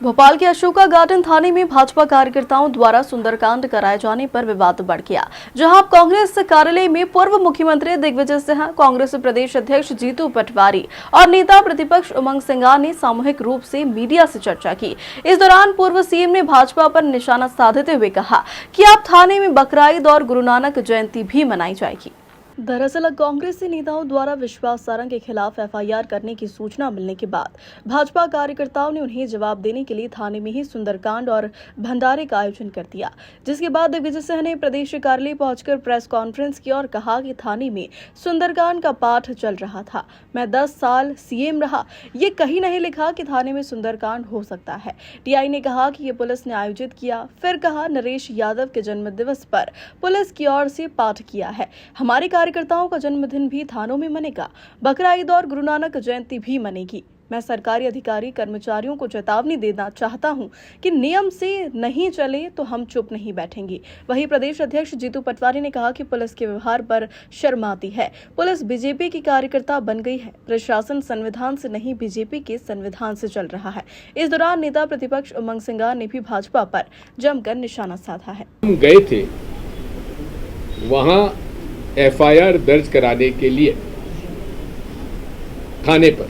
भोपाल के अशोका गार्डन थाने में भाजपा कार्यकर्ताओं द्वारा सुंदरकांड कराए जाने पर विवाद बढ़ गया, जहां कांग्रेस कार्यालय में पूर्व मुख्यमंत्री दिग्विजय सिंह, कांग्रेस प्रदेश अध्यक्ष जीतू पटवारी और नेता प्रतिपक्ष उमंग सिंगार ने सामूहिक रूप से मीडिया से चर्चा की। इस दौरान पूर्व सीएम ने भाजपा पर निशाना साधते हुए कहा कि अब थाने में बकरीद और गुरु नानक जयंती भी मनाई जाएगी। दरअसल कांग्रेसी नेताओं द्वारा विश्वास सारंग के खिलाफ एफआईआर करने की सूचना मिलने के बाद भाजपा कार्यकर्ताओं ने उन्हें जवाब देने के लिए थाने में ही सुंदरकांड और भंडारे का आयोजन कर दिया, जिसके बाद दिग्विजय सिंह ने प्रदेश कार्यालय पहुंचकर प्रेस कॉन्फ्रेंस की और कहा कि थाने में सुंदरकांड का पाठ चल रहा था। मैं 10 साल सीएम रहा, ये कहीं नहीं लिखा कि थाने में सुंदरकांड हो सकता है। टीआई ने कहा कि ये पुलिस ने आयोजित किया, फिर कहा नरेश यादव के जन्मदिवस पर पुलिस की ओर से पाठ किया है। हमारे कार्यकर्ताओं का जन्मदिन भी थानों में मनेगा, बकरीद और गुरु नानक जयंती भी मनेगी। मैं सरकारी अधिकारी कर्मचारियों को चेतावनी देना चाहता हूं कि नियम से नहीं चले तो हम चुप नहीं बैठेंगे। वहीं प्रदेश अध्यक्ष जीतू पटवारी ने कहा कि पुलिस के व्यवहार पर शर्म आती है। पुलिस बीजेपी की कार्यकर्ता बन गई है। प्रशासन संविधान से नहीं बीजेपी के संविधान से चल रहा है। इस दौरान नेता प्रतिपक्ष उमंग सिंगार ने भी भाजपा पर जमकर निशाना साधा है। हम गए थे वहां एफआईआर दर्ज कराने के लिए थाने पर।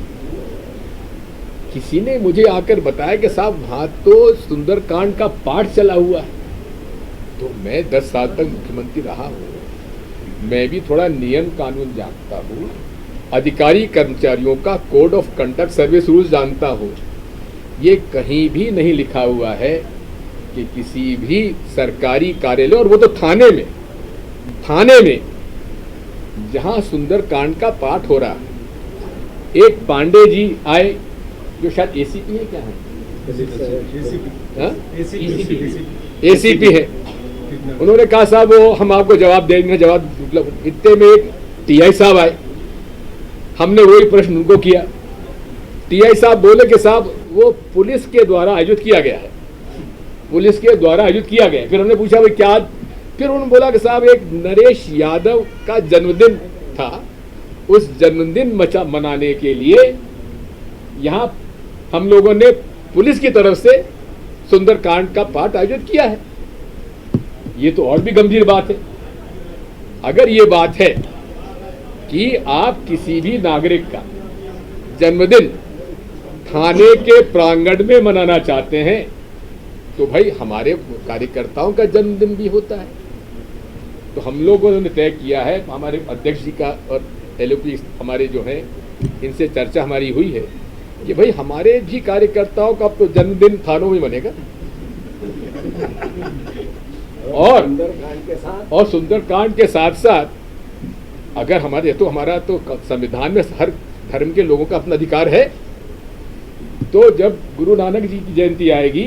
किसी ने मुझे आकर बताया कि साहब वहां तो सुंदरकांड का पाठ चला हुआ है। तो मैं 10 साल तक मुख्यमंत्री रहा हूं, मैं भी थोड़ा नियम कानून जानता हूं, अधिकारी कर्मचारियों का code of conduct service rules जानता हूं। ये कहीं भी नहीं लिखा हुआ है कि किसी भी सरकारी कार्यालय, और वो तो थाने में जहां सुंदरकांड का पाठ हो रहा है, एक पांडे जी आए जो शायद एसीपी है, क्या है एसीपी है। उन्होंने कहा साहब वो हम आपको जवाब देंगे। जवाब इतने में एक टीआई साहब आए, हमने वही प्रश्न उनको किया। टीआई साहब बोले कि साहब वो पुलिस के द्वारा आयोजित किया गया है, पुलिस के द्वारा आयोजित किया गया है। फिर हमने पूछा भाई क्या, फिर उन्होंने बोला कि साहब एक नरेश यादव का जन्मदिन था, उस जन्मदिन मनाने के लिए यहाँ हम लोगों ने पुलिस की तरफ से सुंदरकांड का पाठ आयोजित किया है। ये तो और भी गंभीर बात है। अगर ये बात है कि आप किसी भी नागरिक का जन्मदिन थाने के प्रांगण में मनाना चाहते हैं, तो भाई हमारे कार्यकर्ताओं का जन्मदिन भी होता है। तो हम लोगों ने तय किया है, हमारे अध्यक्ष जी का और एलओपी हमारे जो हैं इनसे चर्चा हमारी हुई है कि भाई हमारे भी कार्यकर्ताओं का तो जन्मदिन थानों में मनेगा और सुंदरकांड के साथ साथ अगर हमारा तो संविधान में हर धर्म के लोगों का अपना अधिकार है। तो जब गुरु नानक जी की जयंती आएगी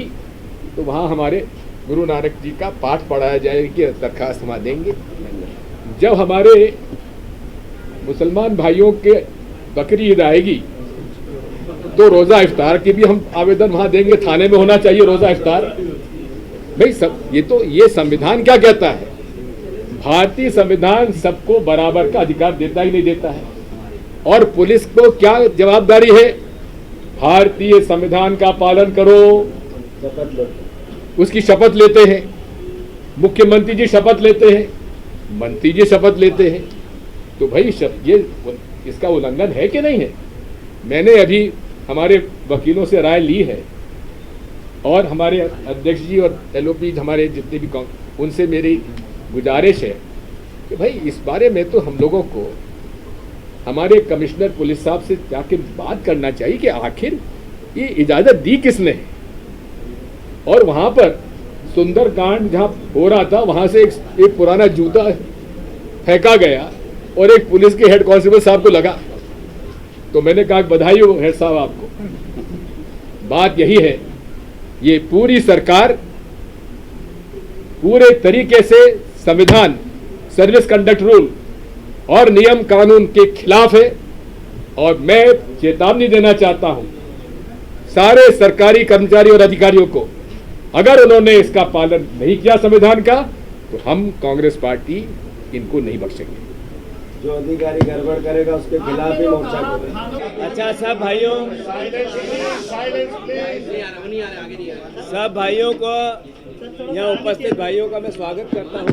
तो वहाँ हमारे गुरु नानक जी का पाठ पढ़ाया जाएगी, दरखास्त हम देंगे। जब हमारे मुसलमान भाइयों के बकरी ईद आएगी तो रोज़ा इफ्तार की भी हम आवेदन वहाँ देंगे। थाने में होना चाहिए रोज़ा इफ्तार। भाई ये संविधान क्या कहता है? भारतीय संविधान सबको बराबर का अधिकार देता ही नहीं देता है। और पुलिस को क्या जवाबदारी है? भारतीय संविधान का पालन करो, उसकी शपथ लेते हैं। मुख्यमंत्री जी शपथ लेते हैं, मंत्री जी शपथ लेते हैं। तो भाई ये इसका उल्लंघन है कि नहीं है? मैंने अभी हमारे वकीलों से राय ली है और हमारे अध्यक्ष जी और एलओपी हमारे जितने भी उनसे मेरी गुजारिश है कि भाई इस बारे में तो हम लोगों को हमारे कमिश्नर पुलिस साहब से जाके बात करना चाहिए कि आखिर ये इजाज़त दी किसने है। और वहाँ पर सुंदरकांड जहाँ हो रहा था वहाँ से एक पुराना जूता फेंका गया और एक पुलिस के हेड कांस्टेबल साहब को लगा। तो मैंने कहा बधाई हो हेड साहब आपको। बात यही है, ये पूरी सरकार पूरे तरीके से संविधान, सर्विस कंडक्ट रूल और नियम कानून के खिलाफ है। और मैं चेतावनी देना चाहता हूं सारे सरकारी कर्मचारी और अधिकारियों को, अगर उन्होंने इसका पालन नहीं किया संविधान का, तो हम कांग्रेस पार्टी इनको नहीं बख्शेंगे। जो अधिकारी गड़बड़ करेगा उसके खिलाफ ही मोर्चा करेगा। अच्छा, सब भाइयों को यहाँ उपस्थित भाइयों का मैं स्वागत करता हूँ।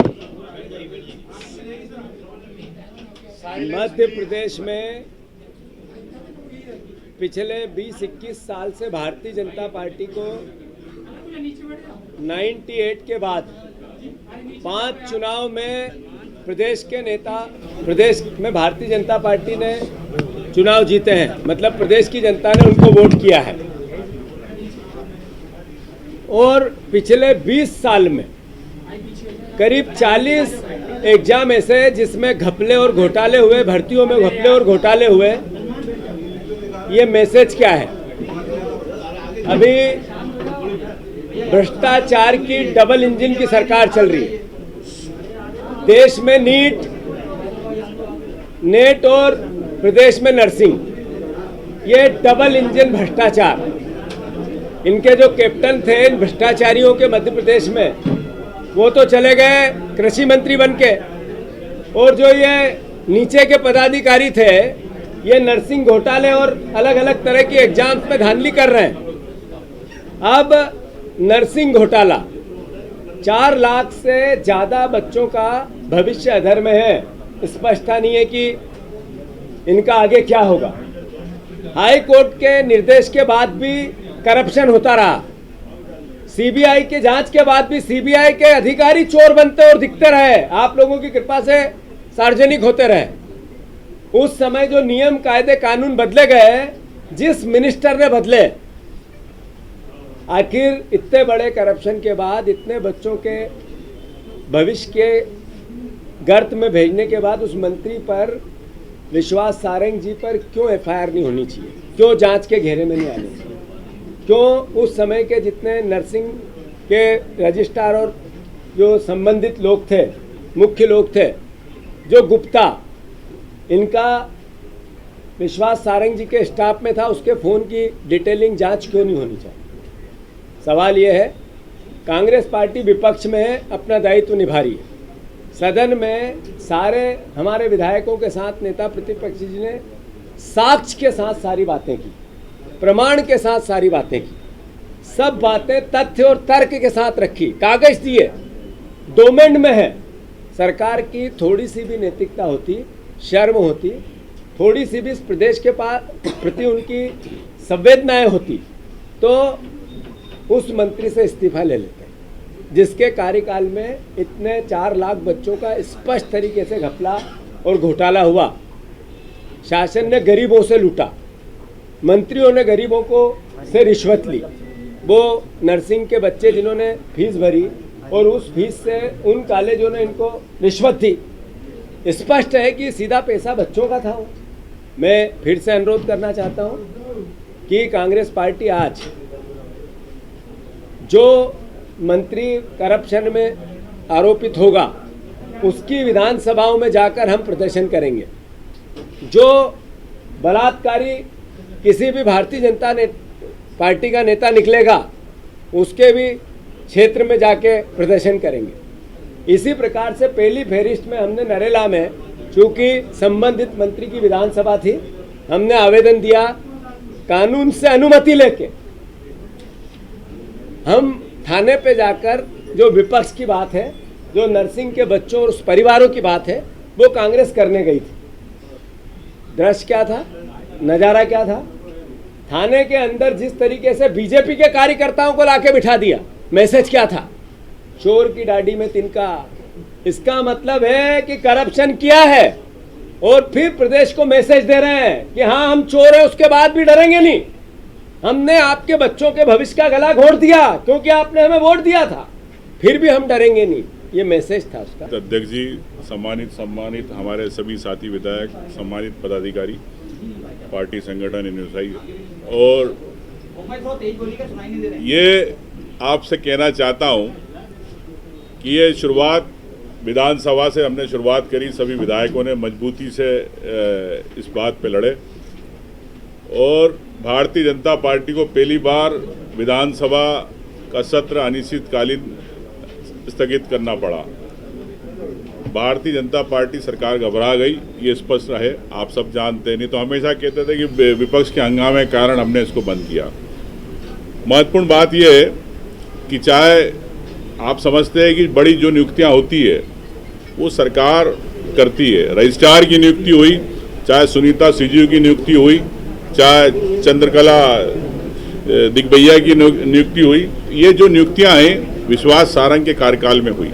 मध्य प्रदेश में पिछले 20-21 साल से भारतीय जनता पार्टी को 98 के बाद 5 चुनाव में प्रदेश में भारतीय जनता पार्टी ने चुनाव जीते हैं, मतलब प्रदेश की जनता ने उनको वोट किया है। और पिछले 20 साल में करीब 40 एग्जाम ऐसे जिसमें घपले और घोटाले हुए, भर्तियों में घपले और घोटाले हुए। ये मैसेज क्या है? अभी भ्रष्टाचार की डबल इंजन की सरकार चल रही है। देश में नेट और प्रदेश में नर्सिंग, ये डबल इंजन भ्रष्टाचार। इनके जो कैप्टन थे इन भ्रष्टाचारियों के मध्य प्रदेश में, वो तो चले गए कृषि मंत्री बनके, और जो ये नीचे के पदाधिकारी थे ये नर्सिंग घोटाले और अलग अलग तरह के एग्जाम्स में धांधली कर रहे हैं। अब नर्सिंग घोटाला, 4 लाख से ज़्यादा बच्चों का भविष्य अधर में है। स्पष्टता नहीं है कि इनका आगे क्या होगा। हाई कोर्ट के निर्देश के बाद भी करप्शन होता रहा। सीबीआई के जांच के बाद भी सीबीआई के अधिकारी चोर बनते और दिखते रहे, आप लोगों की कृपा से सार्वजनिक होते रहे। उस समय जो नियम कायदे कानून बदले गए, जिस मिनिस्टर ने बदले, आखिर इतने बड़े करप्शन के बाद, इतने बच्चों के भविष्य के गर्त में भेजने के बाद उस मंत्री पर, विश्वास सारंग जी पर क्यों एफआईआर नहीं होनी चाहिए? क्यों जांच के घेरे में नहीं आनी चाहिए? क्यों उस समय के जितने नर्सिंग के रजिस्ट्रार और जो संबंधित लोग थे, मुख्य लोग थे, जो गुप्ता, इनका विश्वास सारंग जी के स्टाफ में था, उसके फ़ोन की डिटेलिंग जांच क्यों नहीं होनी चाहिए? सवाल ये है, कांग्रेस पार्टी विपक्ष में है, अपना दायित्व निभा रही है। सदन में सारे हमारे विधायकों के साथ नेता प्रतिपक्ष जी ने साक्ष्य के साथ सारी बातें की, प्रमाण के साथ सारी बातें की, सब बातें तथ्य और तर्क के साथ रखी, कागज दिए, डोमेन में है। सरकार की थोड़ी सी भी नैतिकता होती, शर्म होती, थोड़ी सी भी इस प्रदेश के प्रति उनकी संवेदनाएं होती, तो उस मंत्री से इस्तीफा ले लेते, जिसके कार्यकाल में इतने 4 लाख बच्चों का स्पष्ट तरीके से घपला और घोटाला हुआ। शासन ने गरीबों से लूटा, मंत्रियों ने गरीबों को से रिश्वत ली। वो नर्सिंग के बच्चे जिन्होंने फीस भरी और उस फीस से उन कॉलेजों ने इनको रिश्वत दी। स्पष्ट है कि सीधा पैसा बच्चों का था। मैं फिर से अनुरोध करना चाहता हूं कि कांग्रेस पार्टी आज जो मंत्री करप्शन में आरोपित होगा, उसकी विधानसभाओं में जाकर हम प्रदर्शन करेंगे। जो बलात्कारी किसी भी भारतीय जनता पार्टी का नेता निकलेगा, उसके भी क्षेत्र में जाके प्रदर्शन करेंगे। इसी प्रकार से पहली फेरिस्ट में हमने नरेला में, चूँकि संबंधित मंत्री की विधानसभा थी, हमने आवेदन दिया, कानून से अनुमति लेके हम थाने पे जाकर जो विपक्ष की बात है, जो नर्सिंग के बच्चों और उस परिवारों की बात है, वो कांग्रेस करने गई थी। दृश्य क्या था, नज़ारा क्या था? थाने के अंदर जिस तरीके से बीजेपी के कार्यकर्ताओं को लाके बिठा दिया, मैसेज क्या था? चोर की डाडी में तिनका। इसका मतलब है कि करप्शन किया है और फिर प्रदेश को मैसेज दे रहे हैं कि हाँ हम चोर हैं, उसके बाद भी डरेंगे नहीं। हमने आपके बच्चों के भविष्य का गला घोट दिया क्योंकि आपने हमें वोट दिया था, फिर भी हम डरेंगे नहीं। ये मैसेज था उसका। अध्यक्ष जी, सम्मानित हमारे सभी साथी विधायक, सम्मानित पदाधिकारी, पार्टी संगठन एनएसआई, और ये आपसे कहना चाहता हूँ कि ये शुरुआत विधानसभा से हमने शुरुआत करी। सभी विधायकों ने मजबूती से इस बात पे लड़े और भारतीय जनता पार्टी को पहली बार विधानसभा का सत्र अनिश्चितकालीन स्थगित करना पड़ा। भारतीय जनता पार्टी सरकार घबरा गई, ये स्पष्ट रहे। आप सब जानते हैं, नहीं तो हमेशा कहते थे कि विपक्ष के हंगामे के कारण हमने इसको बंद किया। महत्वपूर्ण बात यह है कि चाहे आप समझते हैं कि बड़ी जो नियुक्तियां होती है वो सरकार करती है, रजिस्ट्रार की नियुक्ति हुई, चाहे सुनीता सीजीयू की नियुक्ति हुई, चाहे चंद्रकला दिग्विजय की नियुक्ति हुई, ये जो नियुक्तियां हैं विश्वास सारंग के कार्यकाल में हुई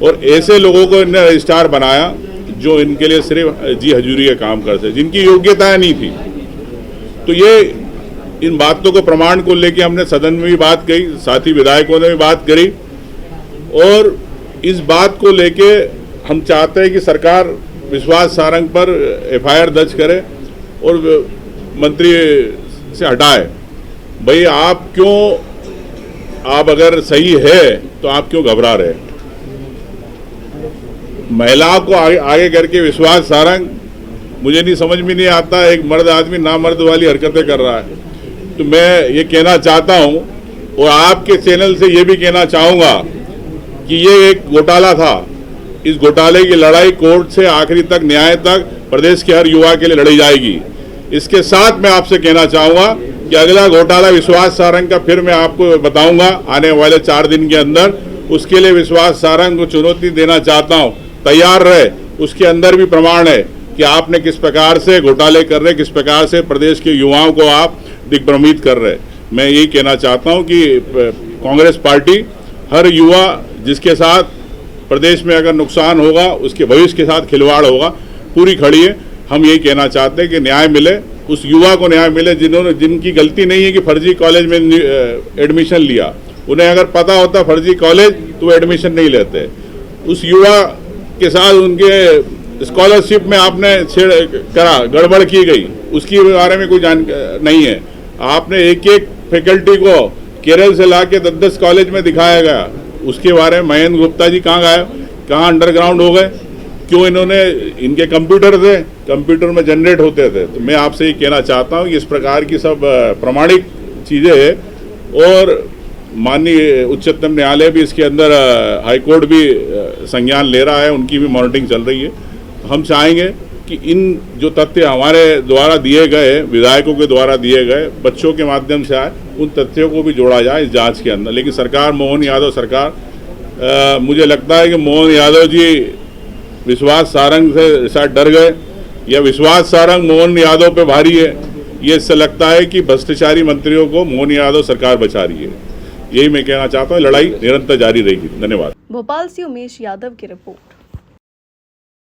और ऐसे लोगों को इन्होंने रजिस्ट्रार बनाया जो इनके लिए सिर्फ जी हजूरी का काम करते, जिनकी योग्यताएं नहीं थी। तो ये इन बातों को प्रमाण को लेके हमने सदन में भी बात कही, साथी विधायकों ने भी बात करी और इस बात को लेके हम चाहते हैं कि सरकार विश्वास सारंग पर एफआईआर दर्ज करे और मंत्री से हटाए। भाई आप अगर सही है तो आप क्यों घबरा रहे? महिलाओं को आगे करके विश्वास सारंग, मुझे नहीं समझ में नहीं आता, एक मर्द आदमी ना मर्द वाली हरकतें कर रहा है। तो मैं ये कहना चाहता हूं और आपके चैनल से ये भी कहना चाहूंगा कि ये एक घोटाला था। इस घोटाले की लड़ाई कोर्ट से आखिरी तक, न्याय तक प्रदेश के हर युवा के लिए लड़ी जाएगी। इसके साथ मैं आपसे कहना चाहूंगा कि अगला घोटाला विश्वास सारंग का फिर मैं आपको बताऊंगा आने वाले 4 दिन के अंदर। उसके लिए विश्वास सारंग को चुनौती देना चाहता हूं, तैयार रहे। उसके अंदर भी प्रमाण है कि आपने किस प्रकार से घोटाले कर रहे, किस प्रकार से प्रदेश के युवाओं को आप दिग्भ्रमित कर रहे। मैं यही कहना चाहता हूं कि कांग्रेस पार्टी हर युवा जिसके साथ प्रदेश में अगर नुकसान होगा, उसके भविष्य के साथ खिलवाड़ होगा, पूरी खड़ी है। हम यही कहना चाहते हैं कि न्याय मिले, उस युवा को न्याय मिले जिनकी गलती नहीं है कि फर्जी कॉलेज में एडमिशन लिया। उन्हें अगर पता होता फर्जी कॉलेज तो वो एडमिशन नहीं लेते। उस युवा के साथ उनके स्कॉलरशिप में आपने छेड़ करा, गड़बड़ की गई, उसके बारे में कोई नहीं है। आपने एक एक फैकल्टी को केरल से ला के 10-10 कॉलेज में दिखाया गया, उसके बारे में महेंद्र गुप्ता जी कहाँ गायब, कहाँ अंडरग्राउंड हो गए, क्यों? इन्होंने, इनके कंप्यूटर थे, कंप्यूटर में जनरेट होते थे। तो मैं आपसे ये कहना चाहता हूँ कि इस प्रकार की सब प्रमाणिक चीज़ें हैं और माननीय उच्चतम न्यायालय भी इसके अंदर, हाईकोर्ट भी संज्ञान ले रहा है, उनकी भी मॉनिटरिंग चल रही है। हम चाहेंगे कि इन जो तथ्य हमारे द्वारा दिए गए, विधायकों के द्वारा दिए गए, बच्चों के माध्यम से आए, उन तथ्यों को भी जोड़ा जाए इस जांच के अंदर। लेकिन सरकार, मोहन यादव सरकार, मुझे लगता है कि मोहन यादव जी विश्वास सारंग से शायद डर गए या विश्वास सारंग मोहन यादव पे भारी है। ये इससे लगता है कि भ्रष्टाचारी मंत्रियों को मोहन यादव सरकार बचा रही है। यही मैं कहना चाहता हूँ, लड़ाई निरंतर जारी रहेगी। धन्यवाद। भोपाल से उमेश यादव की रिपोर्ट।